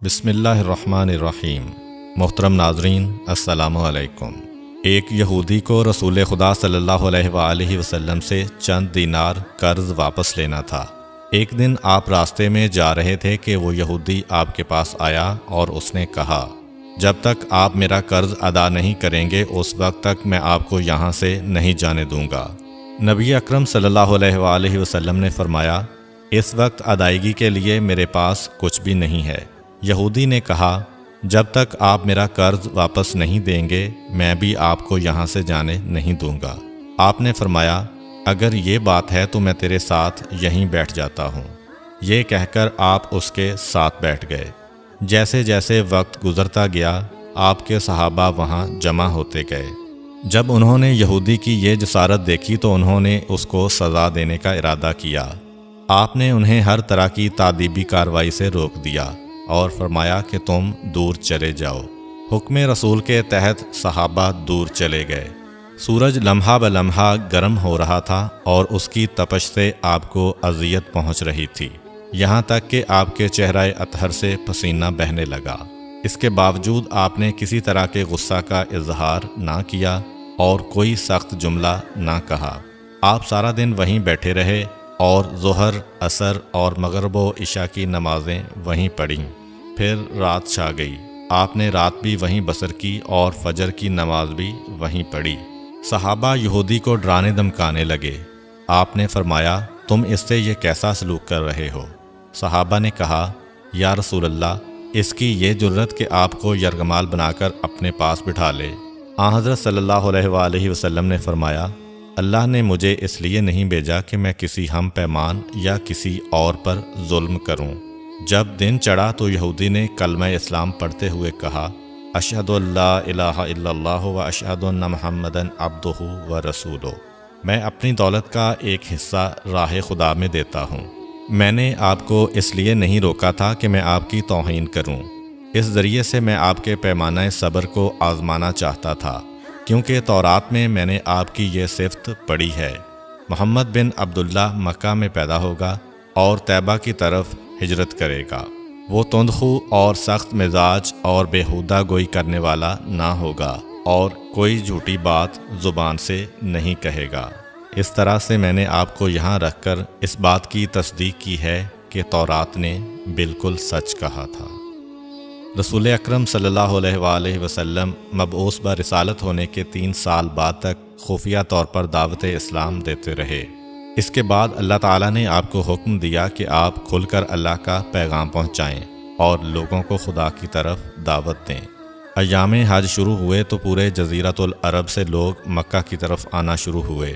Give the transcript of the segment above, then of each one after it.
بسم اللہ الرحمن الرحیم۔ محترم ناظرین، السلام علیکم۔ ایک یہودی کو رسول خدا صلی اللہ علیہ وآلہ وسلم سے چند دینار قرض واپس لینا تھا۔ ایک دن آپ راستے میں جا رہے تھے کہ وہ یہودی آپ کے پاس آیا اور اس نے کہا، جب تک آپ میرا قرض ادا نہیں کریں گے اس وقت تک میں آپ کو یہاں سے نہیں جانے دوں گا۔ نبی اکرم صلی اللہ علیہ وآلہ وسلم نے فرمایا، اس وقت ادائیگی کے لیے میرے پاس کچھ بھی نہیں ہے۔ یہودی نے کہا، جب تک آپ میرا قرض واپس نہیں دیں گے میں بھی آپ کو یہاں سے جانے نہیں دوں گا۔ آپ نے فرمایا، اگر یہ بات ہے تو میں تیرے ساتھ یہیں بیٹھ جاتا ہوں۔ یہ کہہ کر آپ اس کے ساتھ بیٹھ گئے۔ جیسے جیسے وقت گزرتا گیا آپ کے صحابہ وہاں جمع ہوتے گئے۔ جب انہوں نے یہودی کی یہ جسارت دیکھی تو انہوں نے اس کو سزا دینے کا ارادہ کیا۔ آپ نے انہیں ہر طرح کی تادیبی کارروائی سے روک دیا اور فرمایا کہ تم دور چلے جاؤ۔ حکم رسول کے تحت صحابہ دور چلے گئے۔ سورج لمحہ بلمحہ گرم ہو رہا تھا اور اس کی تپش سے آپ کو اذیت پہنچ رہی تھی، یہاں تک کہ آپ کے چہرہ اطہر سے پسینہ بہنے لگا۔ اس کے باوجود آپ نے کسی طرح کے غصہ کا اظہار نہ کیا اور کوئی سخت جملہ نہ کہا۔ آپ سارا دن وہیں بیٹھے رہے اور ظہر، عصر اور مغرب و عشاء کی نمازیں وہیں پڑھیں۔ پھر رات چھا گئی۔ آپ نے رات بھی وہیں بسر کی اور فجر کی نماز بھی وہیں پڑھی۔ صحابہ یہودی کو ڈرانے دھمکانے لگے۔ آپ نے فرمایا، تم اس سے یہ کیسا سلوک کر رہے ہو؟ صحابہ نے کہا، یا رسول اللہ، اس کی یہ جرت کہ آپ کو یرغمال بنا کر اپنے پاس بٹھا لے۔ آن حضرت صلی اللہ علیہ وآلہ وسلم نے فرمایا، اللہ نے مجھے اس لیے نہیں بھیجا کہ میں کسی ہم پیمان یا کسی اور پر ظلم کروں۔ جب دن چڑھا تو یہودی نے کلمہ اسلام پڑھتے ہوئے کہا، اشہد ان لا الہ الا اللہ و اشہد ان محمدً عبدہ و رسولہ۔ میں اپنی دولت کا ایک حصہ راہ خدا میں دیتا ہوں۔ میں نے آپ کو اس لیے نہیں روکا تھا کہ میں آپ کی توہین کروں۔ اس ذریعے سے میں آپ کے پیمانہ صبر کو آزمانا چاہتا تھا، کیونکہ تورات میں نے آپ کی یہ صفت پڑھی ہے، محمد بن عبداللہ مکہ میں پیدا ہوگا اور طیبہ کی طرف ہجرت کرے گا۔ وہ تندخو اور سخت مزاج اور بیہودہ گوئی کرنے والا نہ ہوگا اور کوئی جھوٹی بات زبان سے نہیں کہے گا۔ اس طرح سے میں نے آپ کو یہاں رکھ کر اس بات کی تصدیق کی ہے کہ تورات نے بالکل سچ کہا تھا۔ رسول اکرم صلی اللہ علیہ وآلہ وسلم مبعوث برسالت ہونے کے 3 سال بعد تک خفیہ طور پر دعوت اسلام دیتے رہے۔ اس کے بعد اللہ تعالیٰ نے آپ کو حکم دیا کہ آپ کھل کر اللہ کا پیغام پہنچائیں اور لوگوں کو خدا کی طرف دعوت دیں۔ ایام حج شروع ہوئے تو پورے جزیرۃ العرب سے لوگ مکہ کی طرف آنا شروع ہوئے۔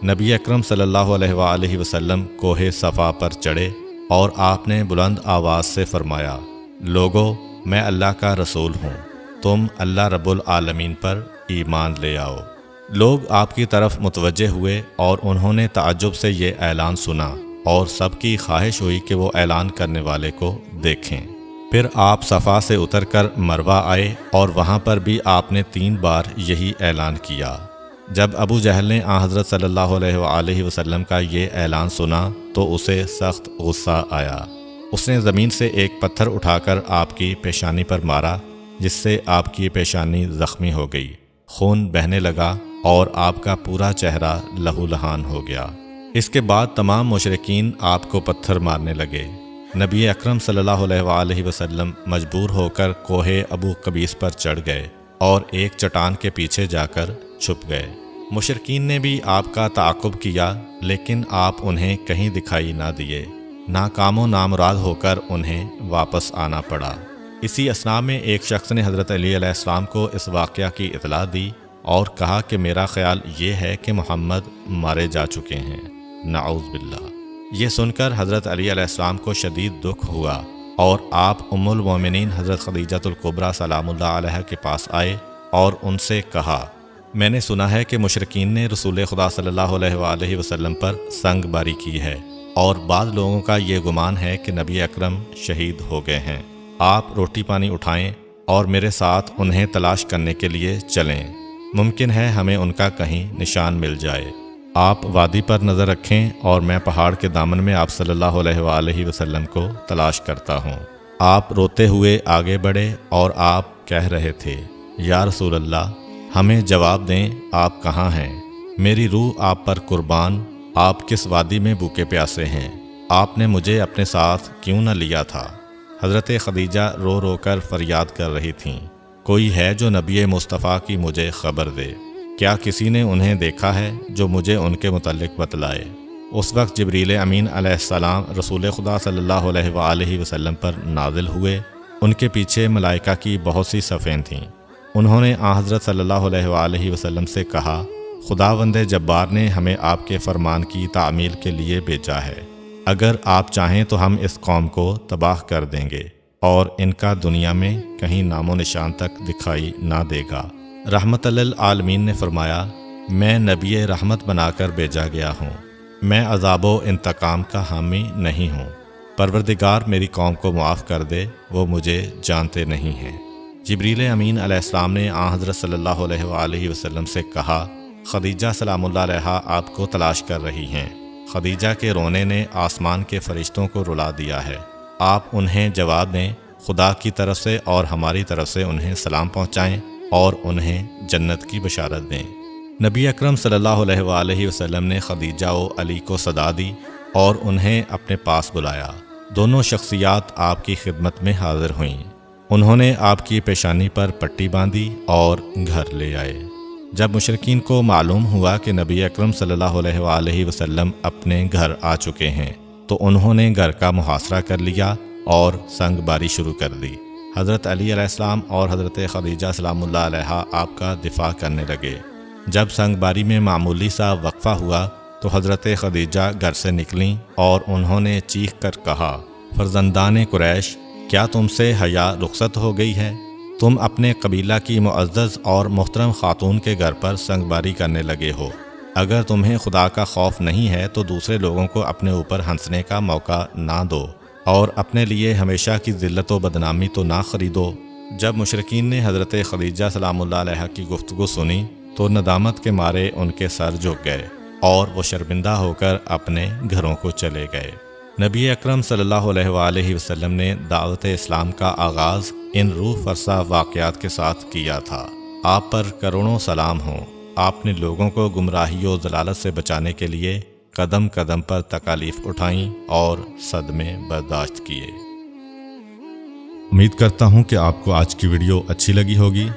نبی اکرم صلی اللہ علیہ وآلہ وسلم کوہ صفا پر چڑھے اور آپ نے بلند آواز سے فرمایا، لوگو، میں اللہ کا رسول ہوں، تم اللہ رب العالمین پر ایمان لے آؤ۔ لوگ آپ کی طرف متوجہ ہوئے اور انہوں نے تعجب سے یہ اعلان سنا اور سب کی خواہش ہوئی کہ وہ اعلان کرنے والے کو دیکھیں۔ پھر آپ صفا سے اتر کر مروہ آئے اور وہاں پر بھی آپ نے 3 بار یہی اعلان کیا۔ جب ابو جہل نے آن حضرت صلی اللہ علیہ وآلہ وسلم کا یہ اعلان سنا تو اسے سخت غصہ آیا۔ اس نے زمین سے ایک پتھر اٹھا کر آپ کی پیشانی پر مارا، جس سے آپ کی پیشانی زخمی ہو گئی، خون بہنے لگا اور آپ کا پورا چہرہ لہو لہان ہو گیا۔ اس کے بعد تمام مشرکین آپ کو پتھر مارنے لگے۔ نبی اکرم صلی اللہ علیہ وآلہ وسلم مجبور ہو کر کوہ ابو قبیس پر چڑھ گئے اور ایک چٹان کے پیچھے جا کر چھپ گئے۔ مشرکین نے بھی آپ کا تعاقب کیا لیکن آپ انہیں کہیں دکھائی نہ دیے۔ ناکام و نامراد ہو کر انہیں واپس آنا پڑا۔ اسی اثناء میں ایک شخص نے حضرت علی علیہ السلام کو اس واقعہ کی اطلاع دی اور کہا کہ میرا خیال یہ ہے کہ محمد مارے جا چکے ہیں، نعوذ باللہ۔ یہ سن کر حضرت علی علیہ السلام کو شدید دکھ ہوا اور آپ ام المومنین حضرت خدیجہ الکبریٰ سلام اللہ علیہ کے پاس آئے اور ان سے کہا، میں نے سنا ہے کہ مشرکین نے رسول خدا صلی اللہ علیہ وآلہ وسلم پر سنگ باری کی ہے اور بعض لوگوں کا یہ گمان ہے کہ نبی اکرم شہید ہو گئے ہیں۔ آپ روٹی پانی اٹھائیں اور میرے ساتھ انہیں تلاش کرنے کے لیے چلیں، ممکن ہے ہمیں ان کا کہیں نشان مل جائے۔ آپ وادی پر نظر رکھیں اور میں پہاڑ کے دامن میں آپ صلی اللہ علیہ وآلہ وسلم کو تلاش کرتا ہوں۔ آپ روتے ہوئے آگے بڑھے اور آپ کہہ رہے تھے، یا رسول اللہ، ہمیں جواب دیں، آپ کہاں ہیں؟ میری روح آپ پر قربان، آپ کس وادی میں بھوکے پیاسے ہیں؟ آپ نے مجھے اپنے ساتھ کیوں نہ لیا تھا؟ حضرت خدیجہ رو رو کر فریاد کر رہی تھیں، کوئی ہے جو نبی مصطفیٰ کی مجھے خبر دے؟ کیا کسی نے انہیں دیکھا ہے جو مجھے ان کے متعلق بتلائے؟ اس وقت جبریل امین علیہ السلام رسول خدا صلی اللہ علیہ وآلہ وسلم پر نازل ہوئے۔ ان کے پیچھے ملائکہ کی بہت سی صفیں تھیں۔ انہوں نے حضرت صلی اللہ علیہ وآلہ وسلم سے کہا، خداوند جبار نے ہمیں آپ کے فرمان کی تعمیل کے لیے بھیجا ہے۔ اگر آپ چاہیں تو ہم اس قوم کو تباہ کر دیں گے اور ان کا دنیا میں کہیں نام و نشان تک دکھائی نہ دے گا۔ رحمت للعالمین نے فرمایا، میں نبی رحمت بنا کر بھیجا گیا ہوں، میں عذاب و انتقام کا حامی نہیں ہوں۔ پروردگار میری قوم کو معاف کر دے، وہ مجھے جانتے نہیں ہیں۔ جبریل امین علیہ السلام نے حضرت صلی اللہ علیہ وآلہ وسلم سے کہا، خدیجہ سلام اللہ علیہا آپ کو تلاش کر رہی ہیں۔ خدیجہ کے رونے نے آسمان کے فرشتوں کو رلا دیا ہے، آپ انہیں جواب دیں، خدا کی طرف سے اور ہماری طرف سے انہیں سلام پہنچائیں اور انہیں جنت کی بشارت دیں۔ نبی اکرم صلی اللہ علیہ وآلہ وسلم نے خدیجہ و علی کو صدا دی اور انہیں اپنے پاس بلایا۔ دونوں شخصیات آپ کی خدمت میں حاضر ہوئیں۔ انہوں نے آپ کی پیشانی پر پٹی باندھی اور گھر لے آئے۔ جب مشرکین کو معلوم ہوا کہ نبی اکرم صلی اللہ علیہ وآلہ وسلم اپنے گھر آ چکے ہیں تو انہوں نے گھر کا محاصرہ کر لیا اور سنگ باری شروع کر دی۔ حضرت علی علیہ السلام اور حضرت خدیجہ سلام اللہ علیہا آپ کا دفاع کرنے لگے۔ جب سنگ باری میں معمولی سا وقفہ ہوا تو حضرت خدیجہ گھر سے نکلیں اور انہوں نے چیخ کر کہا، فرزندان قریش، کیا تم سے حیا رخصت ہو گئی ہے؟ تم اپنے قبیلہ کی معزز اور محترم خاتون کے گھر پر سنگ باری کرنے لگے ہو۔ اگر تمہیں خدا کا خوف نہیں ہے تو دوسرے لوگوں کو اپنے اوپر ہنسنے کا موقع نہ دو اور اپنے لیے ہمیشہ کی ذلت و بدنامی تو نہ خریدو۔ جب مشرکین نے حضرت خدیجہ سلام اللہ علیہا کی گفتگو سنی تو ندامت کے مارے ان کے سر جھک گئے اور وہ شرمندہ ہو کر اپنے گھروں کو چلے گئے۔ نبی اکرم صلی اللہ علیہ وآلہ وسلم نے دعوت اسلام کا آغاز ان روح فرسا واقعات کے ساتھ کیا تھا۔ آپ پر کروڑوں سلام ہوں۔ آپ نے لوگوں کو گمراہی و ضلالت سے بچانے کے لیے قدم قدم پر تکالیف اٹھائیں اور صدمے برداشت کیے۔ امید کرتا ہوں کہ آپ کو آج کی ویڈیو اچھی لگی ہوگی۔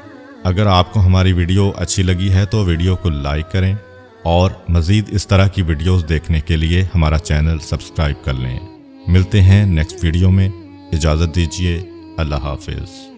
اگر آپ کو ہماری ویڈیو اچھی لگی ہے تو ویڈیو کو لائک کریں اور مزید اس طرح کی ویڈیوز دیکھنے کے لیے ہمارا چینل سبسکرائب کر لیں۔ ملتے ہیں نیکسٹ ویڈیو میں، اجازت دیجیے، اللہ حافظ۔